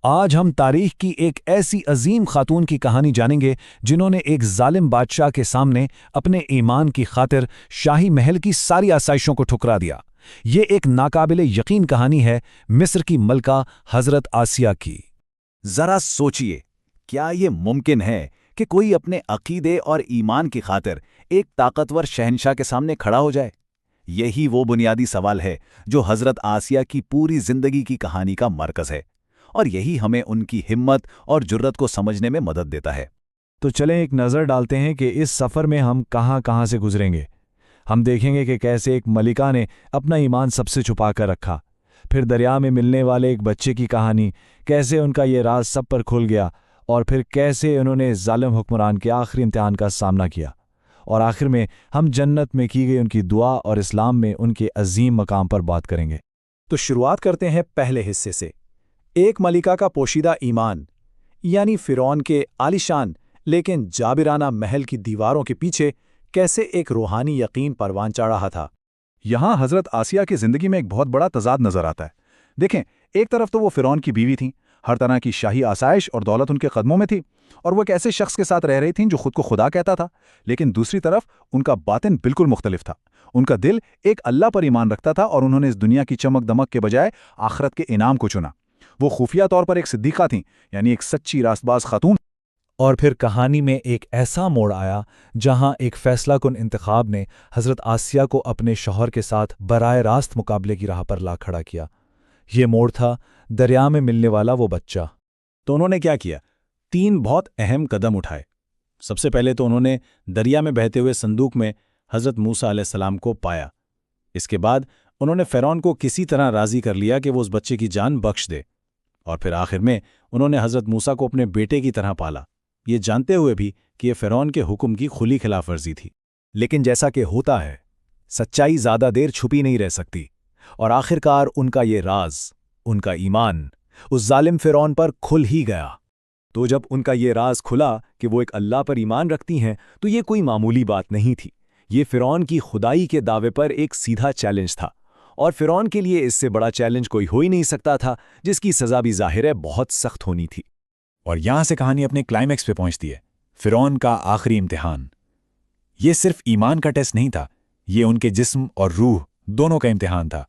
آج ہم تاریخ کی ایک ایسی عظیم خاتون کی کہانی جانیں گے جنہوں نے ایک ظالم بادشاہ کے سامنے اپنے ایمان کی خاطر شاہی محل کی ساری آسائشوں کو ٹھکرا دیا۔ یہ ایک ناقابل یقین کہانی ہے مصر کی ملکہ حضرت آسیہ کی۔ ذرا سوچئے، کیا یہ ممکن ہے کہ کوئی اپنے عقیدے اور ایمان کی خاطر ایک طاقتور شہنشاہ کے سامنے کھڑا ہو جائے؟ یہی وہ بنیادی سوال ہے جو حضرت آسیہ کی پوری زندگی کی کہانی کا مرکز ہے، اور یہی ہمیں ان کی ہمت اور جرأت کو سمجھنے میں مدد دیتا ہے۔ تو چلیں ایک نظر ڈالتے ہیں کہ اس سفر میں ہم کہاں کہاں سے گزریں گے۔ ہم دیکھیں گے کہ کیسے ایک ملکہ نے اپنا ایمان سب سے چھپا کر رکھا، پھر دریا میں ملنے والے ایک بچے کی کہانی، کیسے ان کا یہ راز سب پر کھل گیا، اور پھر کیسے انہوں نے ظالم حکمران کے آخری امتحان کا سامنا کیا، اور آخر میں ہم جنت میں کی گئی ان کی دعا اور اسلام میں ان کے عظیم مقام پر بات کریں گے۔ تو شروعات کرتے ہیں پہلے حصے سے، ایک ملکہ کا پوشیدہ ایمان، یعنی فرعون کے عالیشان لیکن جابرانہ محل کی دیواروں کے پیچھے کیسے ایک روحانی یقین پروان چڑھ رہا تھا۔ یہاں حضرت آسیہ کی زندگی میں ایک بہت بڑا تضاد نظر آتا ہے۔ دیکھیں، ایک طرف تو وہ فرعون کی بیوی تھیں، ہر طرح کی شاہی آسائش اور دولت ان کے قدموں میں تھی، اور وہ ایک ایسے شخص کے ساتھ رہ رہی تھیں جو خود کو خدا کہتا تھا، لیکن دوسری طرف ان کا باطن بالکل مختلف تھا۔ ان کا دل ایک اللہ پر ایمان رکھتا تھا، اور انہوں نے اس دنیا کی چمک دمک کے بجائے آخرت کے انعام کو چنا۔ وہ خفیہ طور پر ایک صدیقہ تھیں، یعنی ایک سچی راست باز خاتون۔ اور پھر کہانی میں ایک ایسا موڑ آیا جہاں ایک فیصلہ کن انتخاب نے حضرت آسیہ کو اپنے شوہر کے ساتھ براہ راست مقابلے کی راہ پر لا کھڑا کیا۔ یہ موڑ تھا دریا میں ملنے والا وہ بچہ۔ تو انہوں نے کیا کیا؟ 3 بہت اہم قدم اٹھائے۔ سب سے پہلے تو انہوں نے دریا میں بہتے ہوئے صندوق میں حضرت موسیٰ علیہ السلام کو پایا۔ اس کے بعد انہوں نے فرعون کو کسی طرح راضی کر لیا کہ وہ اس بچے کی جان بخش دے، اور پھر آخر میں انہوں نے حضرت موسیٰ کو اپنے بیٹے کی طرح پالا، یہ جانتے ہوئے بھی کہ یہ فرعون کے حکم کی کھلی خلاف ورزی تھی۔ لیکن جیسا کہ ہوتا ہے، سچائی زیادہ دیر چھپی نہیں رہ سکتی، اور آخرکار ان کا یہ راز، ان کا ایمان، اس ظالم فرعون پر کھل ہی گیا۔ تو جب ان کا یہ راز کھلا کہ وہ ایک اللہ پر ایمان رکھتی ہیں، تو یہ کوئی معمولی بات نہیں تھی۔ یہ فرعون کی خدائی کے دعوے پر ایک سیدھا چیلنج تھا، اور فرعون کے لیے اس سے بڑا چیلنج کوئی ہو ہی نہیں سکتا تھا، جس کی سزا بھی ظاہر ہے بہت سخت ہونی تھی۔ اور یہاں سے کہانی اپنے کلائمیکس پہ پہنچتی ہے، فرعون کا آخری امتحان۔ یہ صرف ایمان کا ٹیسٹ نہیں تھا، یہ ان کے جسم اور روح دونوں کا امتحان تھا۔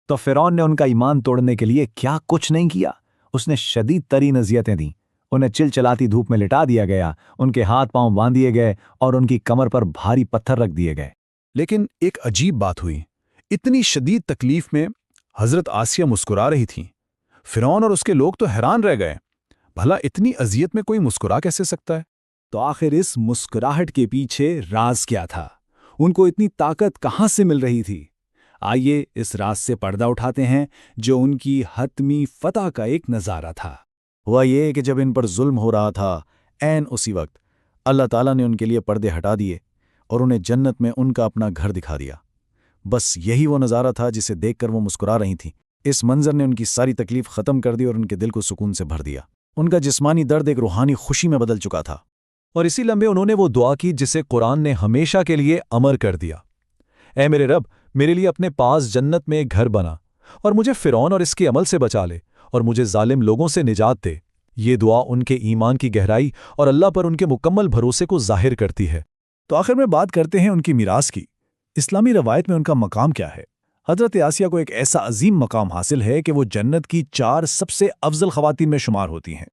تو فرعون نے ان کا ایمان توڑنے کے لیے کیا کچھ نہیں کیا۔ اس نے شدید ترین اذیتیں دیں، انہیں چل چلاتی دھوپ میں لٹا دیا گیا، ان کے ہاتھ پاؤں باندھ دیے گئے، اور ان کی کمر پر بھاری پتھر رکھ دیے گئے۔ لیکن ایک عجیب بات ہوئی، اتنی شدید تکلیف میں حضرت آسیہ مسکرا رہی تھیں۔ فرعون اور اس کے لوگ تو حیران رہ گئے، بھلا اتنی اذیت میں کوئی مسکرا کیسے سکتا ہے؟ تو آخر اس مسکراہٹ کے پیچھے راز کیا تھا؟ ان کو اتنی طاقت کہاں سے مل رہی تھی؟ آئیے اس راز سے پردہ اٹھاتے ہیں جو ان کی حتمی فتح کا ایک نظارہ تھا۔ ہوا یہ کہ جب ان پر ظلم ہو رہا تھا، عین اسی وقت اللہ تعالیٰ نے ان کے لیے پردے ہٹا دیے اور انہیں جنت میں ان کا اپنا گھر دکھا دیا۔ بس یہی وہ نظارہ تھا جسے دیکھ کر وہ مسکرا رہی تھیں۔ اس منظر نے ان کی ساری تکلیف ختم کر دی اور ان کے دل کو سکون سے بھر دیا۔ ان کا جسمانی درد ایک روحانی خوشی میں بدل چکا تھا۔ اور اسی لمحے انہوں نے وہ دعا کی جسے قرآن نے ہمیشہ کے لیے امر کر دیا، اے میرے رب، میرے لیے اپنے پاس جنت میں ایک گھر بنا، اور مجھے فرعون اور اس کے عمل سے بچا لے، اور مجھے ظالم لوگوں سے نجات دے۔ یہ دعا ان کے ایمان کی گہرائی اور اللہ پر ان کے مکمل بھروسے کو ظاہر کرتی ہے۔ تو آخر میں بات کرتے ہیں ان کی میراث کی۔ اسلامی روایت میں ان کا مقام کیا ہے؟ حضرت آسیہ کو ایک ایسا عظیم مقام حاصل ہے کہ وہ جنت کی 4 سب سے افضل خواتین میں شمار ہوتی ہیں۔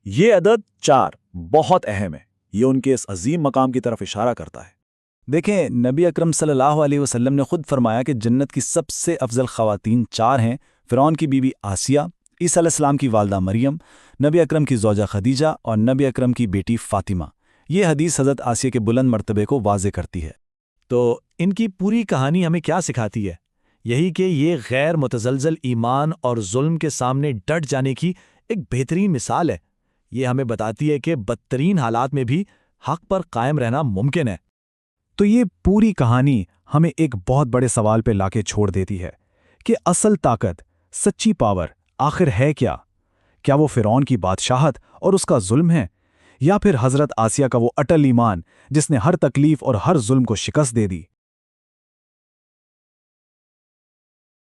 یہ عدد 4 بہت اہم ہے، یہ ان کے اس عظیم مقام کی طرف اشارہ کرتا ہے۔ دیکھیں، نبی اکرم صلی اللہ علیہ وسلم نے خود فرمایا کہ جنت کی سب سے افضل خواتین 4 ہیں: فرعون کی بیوی آسیہ، عیسیٰ علیہ السلام کی والدہ مریم، نبی اکرم کی زوجہ خدیجہ، اور نبی اکرم کی بیٹی فاطمہ۔ یہ حدیث حضرت آسیہ کے بلند مرتبے کو واضح کرتی ہے۔ تو ان کی پوری کہانی ہمیں کیا سکھاتی ہے؟ یہی کہ یہ غیر متزلزل ایمان اور ظلم کے سامنے ڈٹ جانے کی ایک بہترین مثال ہے۔ یہ ہمیں بتاتی ہے کہ بدترین حالات میں بھی حق پر قائم رہنا ممکن ہے۔ تو یہ پوری کہانی ہمیں ایک بہت بڑے سوال پہ لا کے چھوڑ دیتی ہے کہ اصل طاقت، سچی پاور آخر ہے کیا؟ کیا وہ فرعون کی بادشاہت اور اس کا ظلم ہے، یا پھر حضرت آسیہ کا وہ اٹل ایمان جس نے ہر تکلیف اور ہر ظلم کو شکست دے دی؟